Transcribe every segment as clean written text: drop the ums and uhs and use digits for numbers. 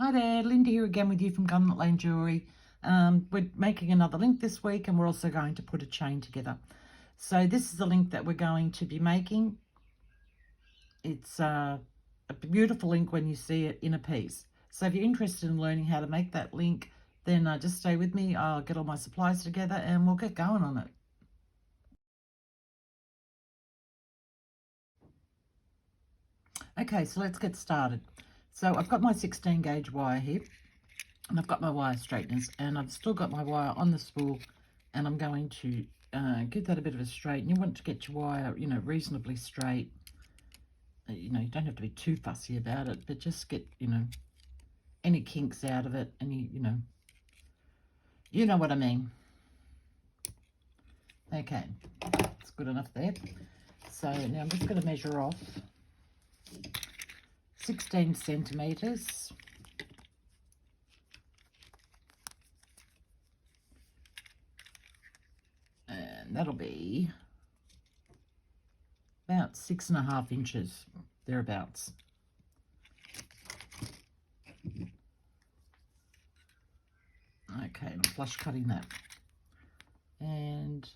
Hi there, Linda here again with you from Gunlet Lane Jewellery. We're making another link this week, and we're also going to put a chain together. So this is the link that we're going to be making. It's a beautiful link when you see it in a piece. So if you're interested in learning how to make that link, then just stay with me. I'll get all my supplies together and we'll get going on it. Okay, so let's get started. So I've got my 16 gauge wire here, and I've got my wire straighteners, and I've still got my wire on the spool, and I'm going to give that a bit of a straighten. You want to get your wire, reasonably straight. You don't have to be too fussy about it, but just get, any kinks out of it, any, you know what I mean. Okay, it's good enough there. So now I'm just going to measure off 16 centimetres. And that'll be about 6.5 inches, thereabouts. Okay, I'm flush cutting that. And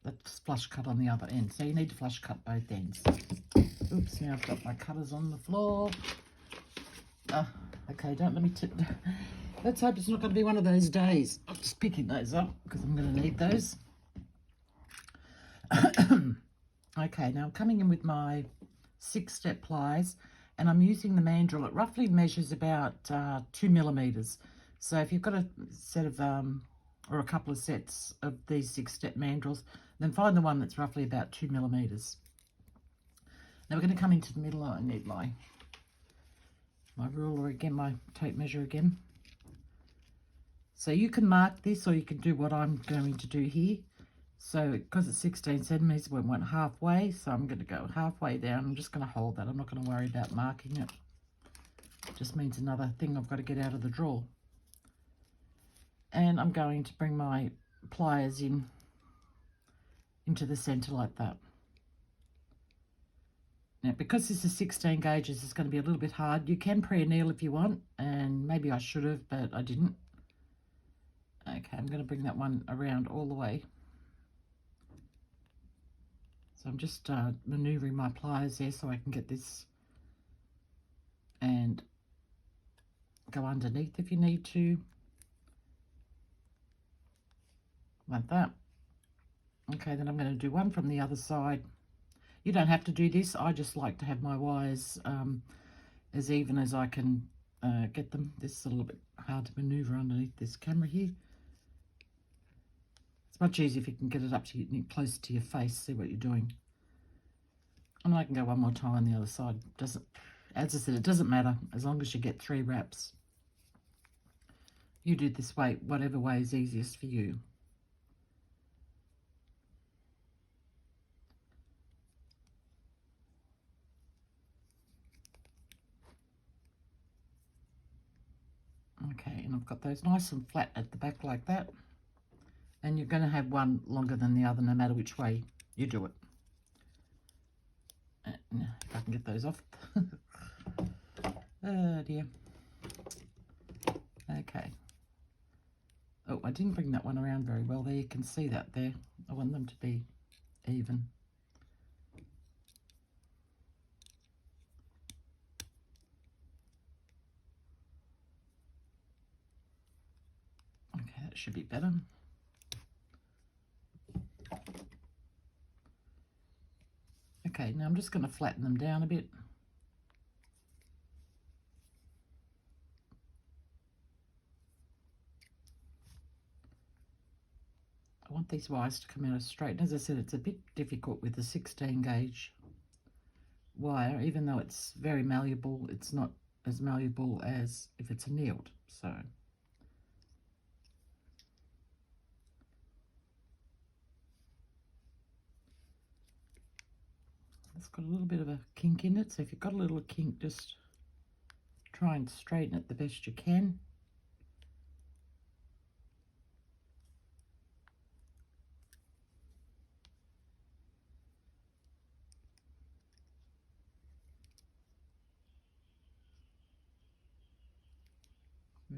that's flush cut on the other end. So you need to flush cut both ends. Oops, now I've got my cutters on the floor. Okay, don't let me tip. Let's hope it's not going to be one of those days. I'm just picking those up because I'm going to need those. Okay, now I'm coming in with my 6-step pliers, and I'm using the mandrel. It roughly measures about 2 millimeters. So if you've got a set of, or a couple of sets of these 6-step mandrels, then find the one that's roughly about 2 millimeters. Now we're going to come into the middle. I need my ruler again, my tape measure again. So you can mark this, or you can do what I'm going to do here. So because it's 16 centimeters, we went halfway. So I'm going to go halfway down. I'm just going to hold that. I'm not going to worry about marking it. It just means another thing I've got to get out of the drawer. And I'm going to bring my pliers into the center like that. Now, because this is 16 gauges, it's going to be a little bit hard. You can pre-anneal if you want, and maybe I should have, but I didn't. Okay, I'm going to bring that one around all the way. So I'm just maneuvering my pliers there so I can get this and go underneath if you need to. Like that. Okay, then I'm going to do one from the other side. You don't have to do this. I just like to have my wires as even as I can get them. This is a little bit hard to maneuver underneath this camera here. It's much easier if you can get it up to you, close to your face, see what you're doing. And I can go one more time on the other side. Doesn't, as I said, it doesn't matter as long as you get 3 wraps. You do it this way, whatever way is easiest for you. Okay, and I've got those nice and flat at the back like that. And you're going to have one longer than the other no matter which way you do it. If I can get those off. Oh dear. Okay. Oh, I didn't bring that one around very well there. You can see that there. I want them to be even. Okay, that should be better. Okay, now I'm just going to flatten them down a bit. I want these wires to come out straight. And as I said, it's a bit difficult with the 16 gauge wire. Even though it's very malleable, it's not as malleable as if it's annealed. So it's got a little bit of a kink in it. So if you've got a little kink, just try and straighten it the best you can.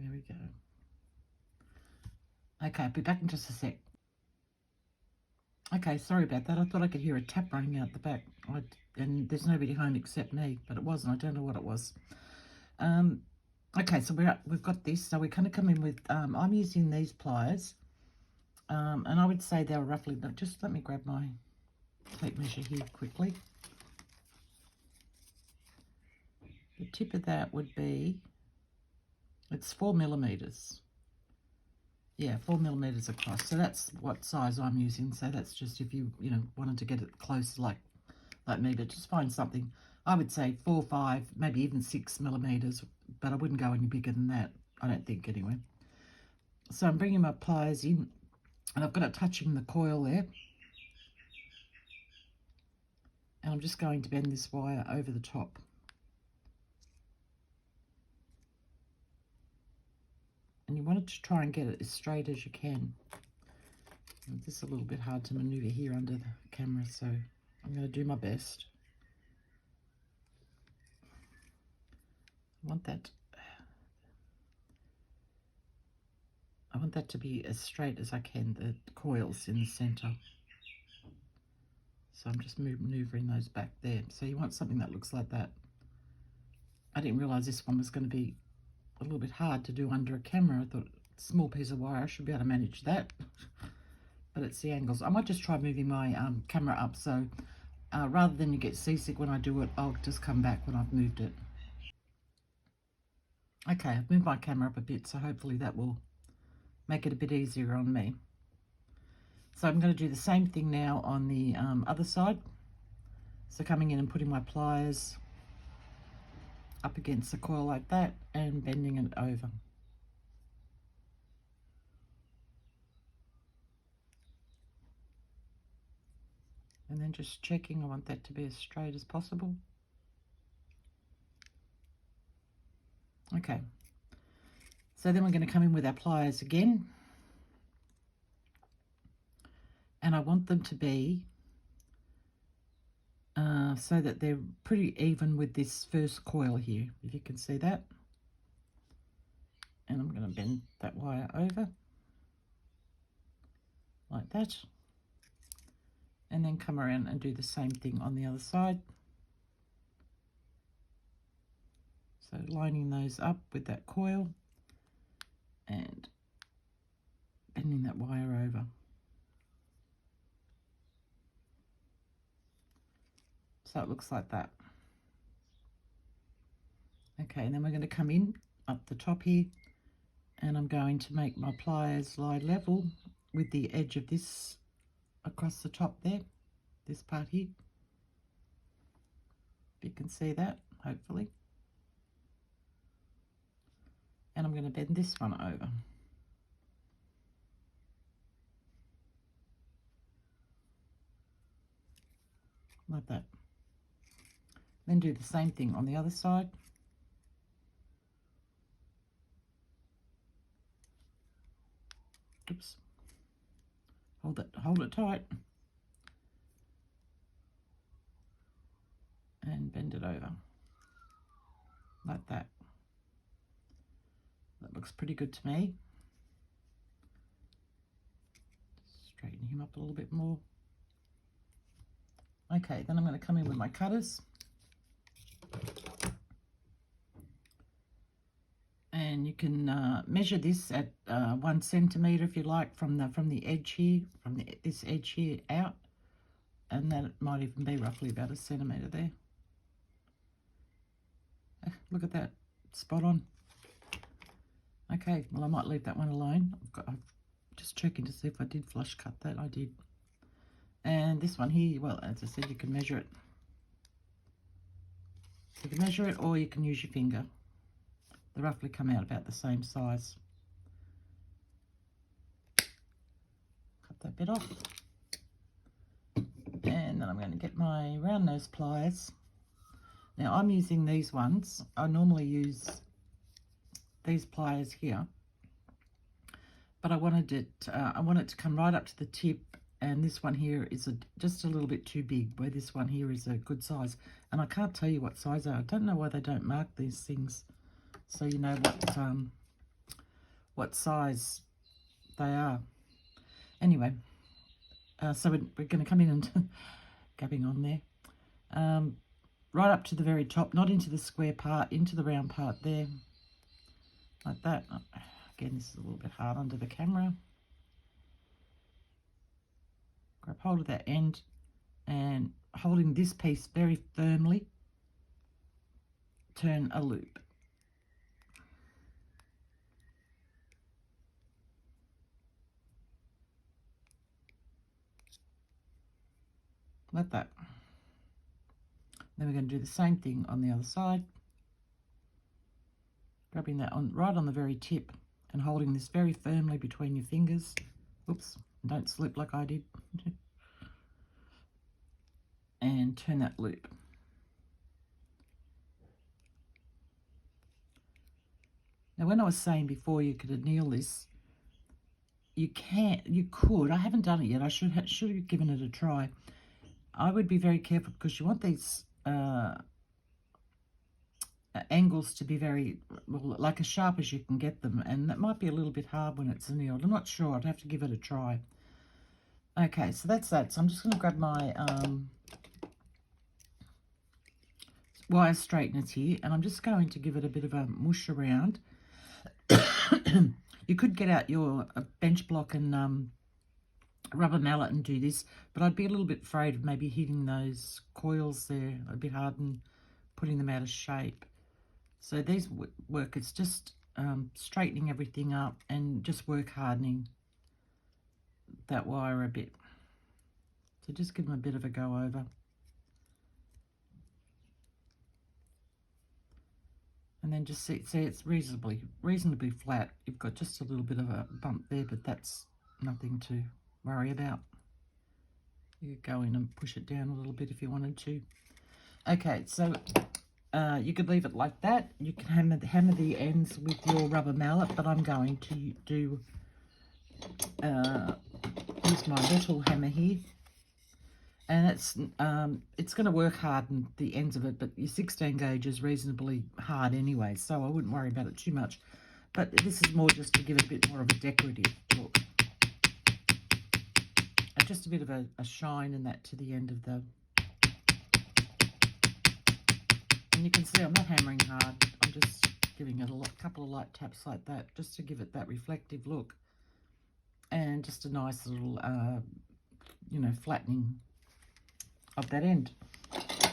There we go. Okay, I'll be back in just a sec. Okay, sorry about that. I thought I could hear a tap running out the back. And there's nobody home except me, but it wasn't. I don't know what it was. Okay, so we've got this. So we're going to come in with, I'm using these pliers. And I would say they're roughly, just let me grab my tape measure here quickly. The tip of that would be, it's 4 millimeters. Yeah, 4 millimeters across. So that's what size I'm using. So that's just if you wanted to get it close like me, but just find something. I would say 4, 5, maybe even 6 millimeters, but I wouldn't go any bigger than that. I don't think anyway. So I'm bringing my pliers in, and I've got it touching the coil there. And I'm just going to bend this wire over the top. And you want it to try and get it as straight as you can. And this is a little bit hard to maneuver here under the camera, so I'm going to do my best. I want that to be as straight as I can, the coils in the center. So I'm just maneuvering those back there. So you want something that looks like that. I didn't realize this one was going to be a little bit hard to do under a camera. I thought small piece of wire, I should be able to manage that. But it's the angles. I might just try moving my camera up, so rather than you get seasick when I do it, I'll just come back when I've moved it. Okay, I've moved my camera up a bit, so hopefully that will make it a bit easier on me. So I'm going to do the same thing now on the other side. So coming in and putting my pliers up against the coil like that and bending it over. And then just checking, I want that to be as straight as possible. Okay, so then we're going to come in with our pliers again. And I want them to be so that they're pretty even with this first coil here, if you can see that. And I'm going to bend that wire over like that. And then come around and do the same thing on the other side. So lining those up with that coil and bending that wire over. So it looks like that. Okay, and then we're going to come in up the top here, and I'm going to make my pliers lie level with the edge of this across the top there, this part here. If you can see that, hopefully. And I'm going to bend this one over. Like that. Then do the same thing on the other side. Oops. Hold it tight. And bend it over. Like that. That looks pretty good to me. Straighten him up a little bit more. Okay, then I'm going to come in with my cutters. And you can measure this at 1 centimeter if you like from the edge here, this edge here out, and that might even be roughly about 1 centimeter there. Look at that, spot on. Okay, well I might leave that one alone. I'm just checking to see if I did flush cut that. I did. And this one here, well, as I said, you can measure it. You can measure it, or you can use your finger. They roughly come out about the same size. Cut that bit off. And then I'm going to get my round nose pliers. Now I'm using these ones. I normally use these pliers here, but I want it to come right up to the tip, and this one here is just a little bit too big, where this one here is a good size. And I can't tell you what size they are. I don't know why they don't mark these things, so you know what size they are. Anyway, so we're going to come in and gabbing on there. Right up to the very top, not into the square part, into the round part there, like that. Again, this is a little bit hard under the camera. Grab hold of that end and holding this piece very firmly, turn a loop. Like that. Then we're going to do the same thing on the other side. Grabbing that on right on the very tip and holding this very firmly between your fingers. Oops, don't slip like I did. And turn that loop. Now, when I was saying before you could anneal this, you could, I haven't done it yet, I should have given it a try. I would be very careful because you want these angles to be very, well, like as sharp as you can get them, and that might be a little bit hard when it's annealed. I'm not sure, I'd have to give it a try. Okay, so that's that. So I'm just going to grab my wire straighteners here, and I'm just going to give it a bit of a mush around. You could get out your bench block and rubber mallet and do this, but I'd be a little bit afraid of maybe hitting those coils there a bit hard and putting them out of shape. So these work, it's just straightening everything up and just work hardening that wire a bit. So just give them a bit of a go over. And then just see it's reasonably flat. You've got just a little bit of a bump there, but that's nothing to worry about. You go in and push it down a little bit if you wanted to. Okay, so you could leave it like that. You can hammer the ends with your rubber mallet, but I'm going to do use my metal hammer here. And it's going to work hard in the ends of it, but your 16 gauge is reasonably hard anyway, so I wouldn't worry about it too much. But this is more just to give it a bit more of a decorative look. And just a bit of a shine in that to the end of the... And you can see I'm not hammering hard. I'm just giving it a couple of light taps like that, just to give it that reflective look. And just a nice little, you know, flattening of that end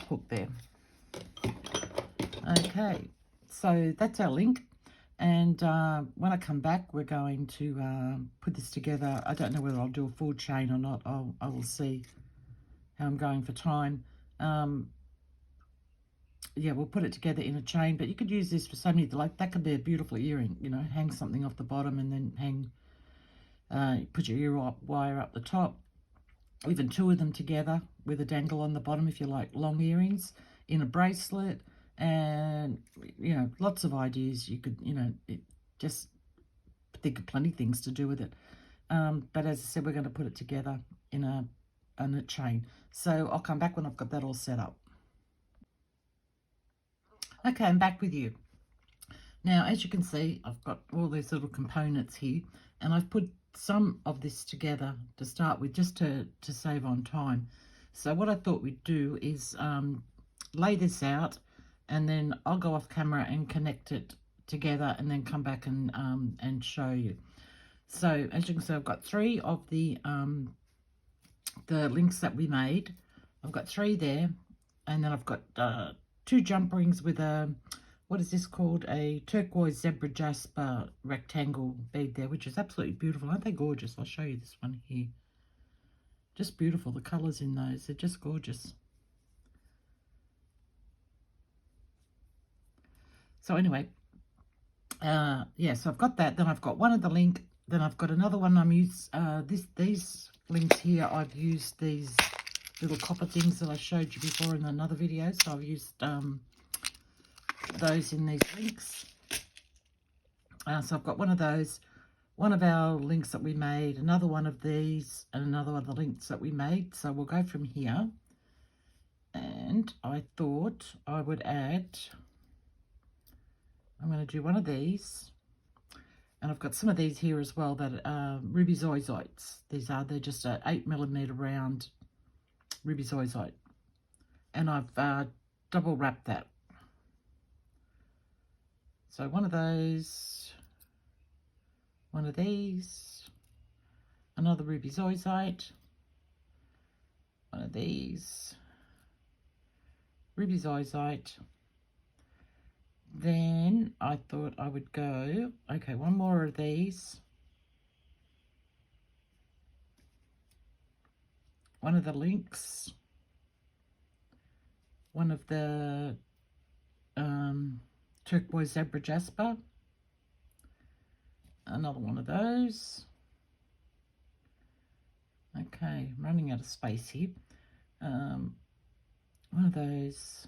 hook there. Okay, so that's our link, and when I come back we're going to put this together. I don't know whether I'll do a full chain or not. I will see how I'm going for time. Yeah, we'll put it together in a chain, but you could use this for so many, like that could be a beautiful earring, you know, hang something off the bottom and then hang, put your ear wire up the top. Even two of them together with a dangle on the bottom if you like long earrings, in a bracelet, and you know, lots of ideas. You could, you know, just think of plenty of things to do with it. But as I said, we're going to put it together in a chain. So I'll come back when I've got that all set up. Okay, I'm back with you. Now, as you can see, I've got all these little components here, and I've put some of this together to start with, just to save on time. So what I thought we'd do is lay this out, and then I'll go off camera and connect it together and then come back and show you. So as you can see, I've got three of the links that we made. I've got three there, and then I've got two jump rings with a, what is this called, a turquoise zebra jasper rectangle bead there, which is absolutely beautiful. Aren't they gorgeous? I'll show you this one here. Just beautiful, the colours in those, they're just gorgeous. So anyway, yeah, so I've got that. Then I've got one of the link. Then I've got another one. These links here, I've used these little copper things that I showed you before in another video. So I've used those in these links. So I've got one of those, one of our links that we made, another one of these, and another one of the links that we made. So we'll go from here. And I thought I would add, I'm going to do one of these. And I've got some of these here as well that are ruby zoysites. They're just a 8mm round ruby zoisite. And I've double wrapped that. So one of those, one of these, another ruby zoisite, one of these, ruby zoisite. Then I thought I would go, okay, one more of these, one of the links, one of the turquoise zebra jasper, another one of those. Okay, I'm running out of space here. One of those.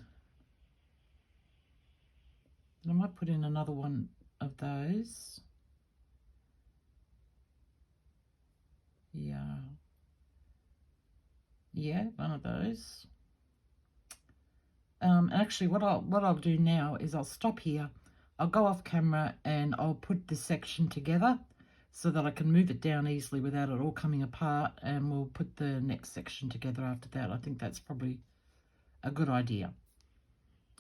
And I might put in another one of those. Yeah, one of those. Actually, what I'll do now is I'll stop here. I'll go off camera and I'll put this section together so that I can move it down easily without it all coming apart, and we'll put the next section together after that. I think that's probably a good idea.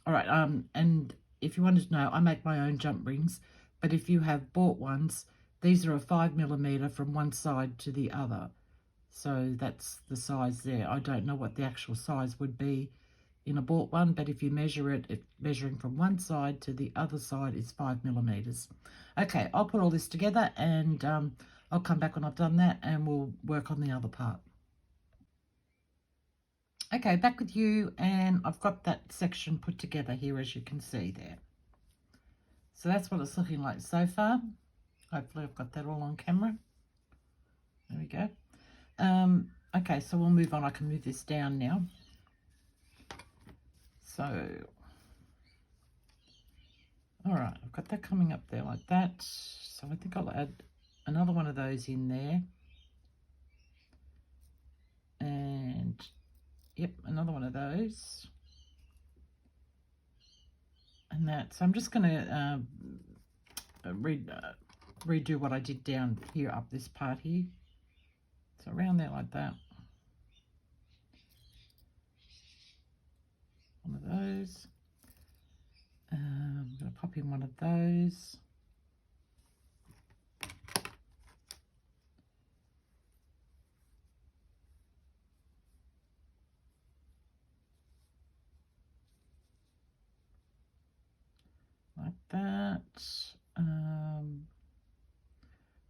All right, and if you wanted to know, I make my own jump rings, but if you have bought ones, these are a 5mm from one side to the other. So that's the size there. I don't know what the actual size would be in a bought one, but if you measure it, measuring from one side to the other side is 5mm. Okay, I'll put all this together and I'll come back when I've done that and we'll work on the other part. Okay, back with you, and I've got that section put together here, as you can see there. So that's what it's looking like so far. Hopefully I've got that all on camera. There we go. Okay, so we'll move on. I can move this down now. So, all right, I've got that coming up there like that. So I think I'll add another one of those in there. And, yep, another one of those. And that, so I'm just going to redo what I did down here up this part here. So around there like that. One of those. I'm going to pop in one of those. Like that.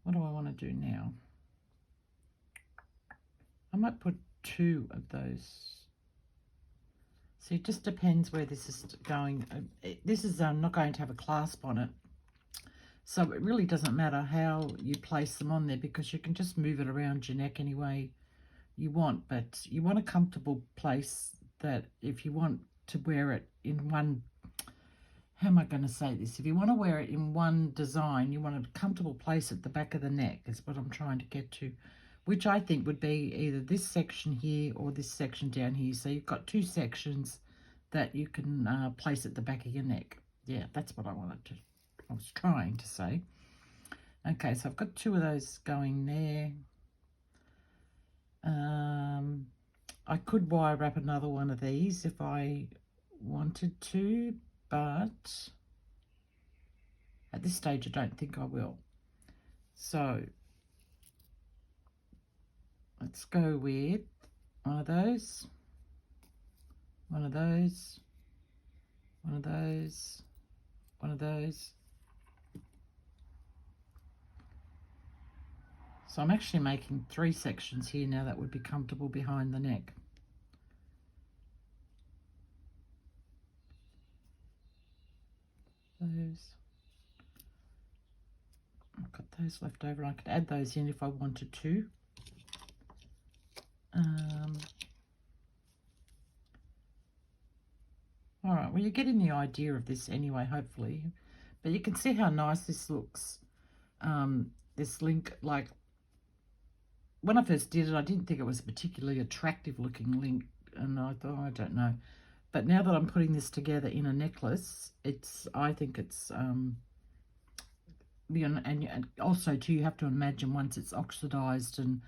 What do I want to do now? I might put 2 of those. See, it just depends where this is going. This is not going to have a clasp on it. So it really doesn't matter how you place them on there, because you can just move it around your neck any way you want. But you want a comfortable place that if you want to wear it in one, how am I going to say this? If you want to wear it in one design, you want a comfortable place at the back of the neck is what I'm trying to get to, which I think would be either this section here or this section down here. So you've got 2 sections that you can place at the back of your neck. Yeah, that's what I was trying to say. Okay, so I've got 2 of those going there. I could wire wrap another one of these if I wanted to, but at this stage I don't think I will. So let's go with one of those, one of those, one of those, one of those. So I'm actually making 3 sections here now that would be comfortable behind the neck. Those. I've got those left over. I could add those in if I wanted to. All right, well, you're getting the idea of this anyway, hopefully. But you can see how nice this looks. This link, like, when I first did it, I didn't think it was a particularly attractive looking link. And I thought, oh, I don't know. But now that I'm putting this together in a necklace, I think it's and also too, you have to imagine once it's oxidized and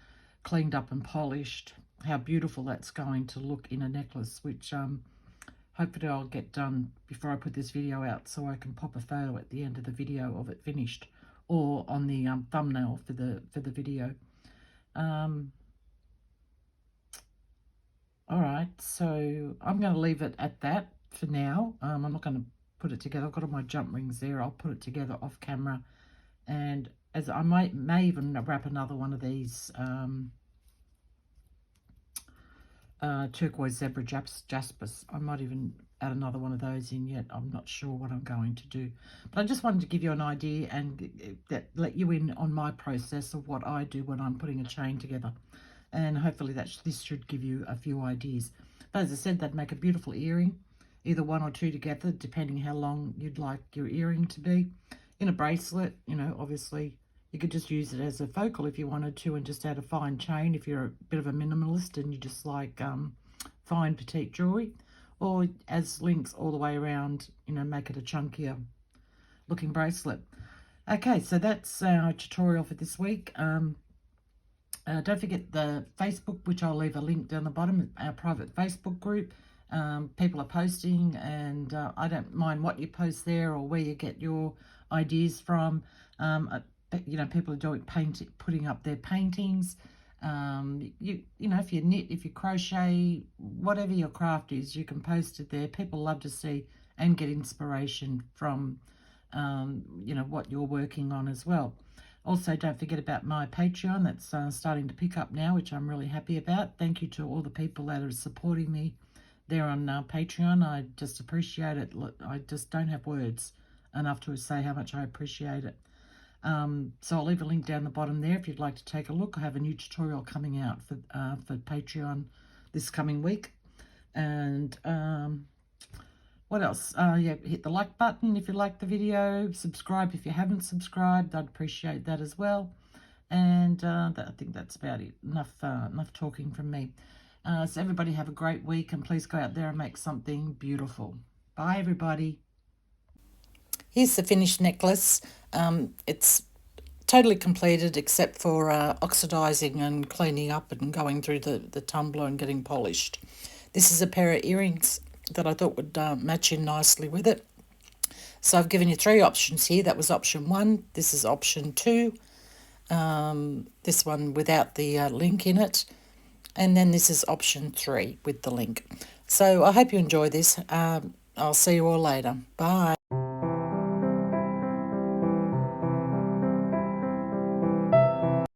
cleaned up and polished, how beautiful that's going to look in a necklace, which hopefully I'll get done before I put this video out, so I can pop a photo at the end of the video of it finished, or on the thumbnail for the video. All right, so I'm going to leave it at that for now. I'm not going to put it together. I've got all my jump rings there. I'll put it together off camera, and as I may even wrap another one of these turquoise zebra jaspers. I might even add another one of those in yet. I'm not sure what I'm going to do, but I just wanted to give you an idea and let you in on my process of what I do when I'm putting a chain together. And hopefully this should give you a few ideas. But as I said, they'd make a beautiful earring, either one or two together, depending how long you'd like your earring to be. In a bracelet, you know, obviously you could just use it as a focal if you wanted to, and just add a fine chain if you're a bit of a minimalist and you just like fine petite jewelry, or as links all the way around, you know, make it a chunkier looking bracelet. Okay, so that's our tutorial for this week. Don't forget the Facebook, which I'll leave a link down the bottom, our private Facebook group. People are posting, and I don't mind what you post there or where you get your ideas from. You know, people are putting up their paintings. You know, if you knit, if you crochet, whatever your craft is, you can post it there. People love to see and get inspiration from, you know, what you're working on as well. Also, don't forget about my Patreon. That's starting to pick up now, which I'm really happy about. Thank you to all the people that are supporting me there on Patreon. I just appreciate it. I just don't have words enough to say how much I appreciate it. So I'll leave a link down the bottom there if you'd like to take a look. I have a new tutorial coming out for Patreon this coming week. And what else? Yeah, hit the like button if you like the video. Subscribe if you haven't subscribed. I'd appreciate that as well. And I think that's about it. Enough talking from me. So everybody have a great week, and please go out there and make something beautiful. Bye, everybody. Here's the finished necklace. It's totally completed except for oxidizing and cleaning up and going through the tumbler and getting polished. This is a pair of earrings that I thought would match in nicely with it. So I've given you 3 options here. That was option 1. This is option 2. This one without the link in it. And then this is option 3 with the link. So I hope you enjoy this. I'll see you all later. Bye.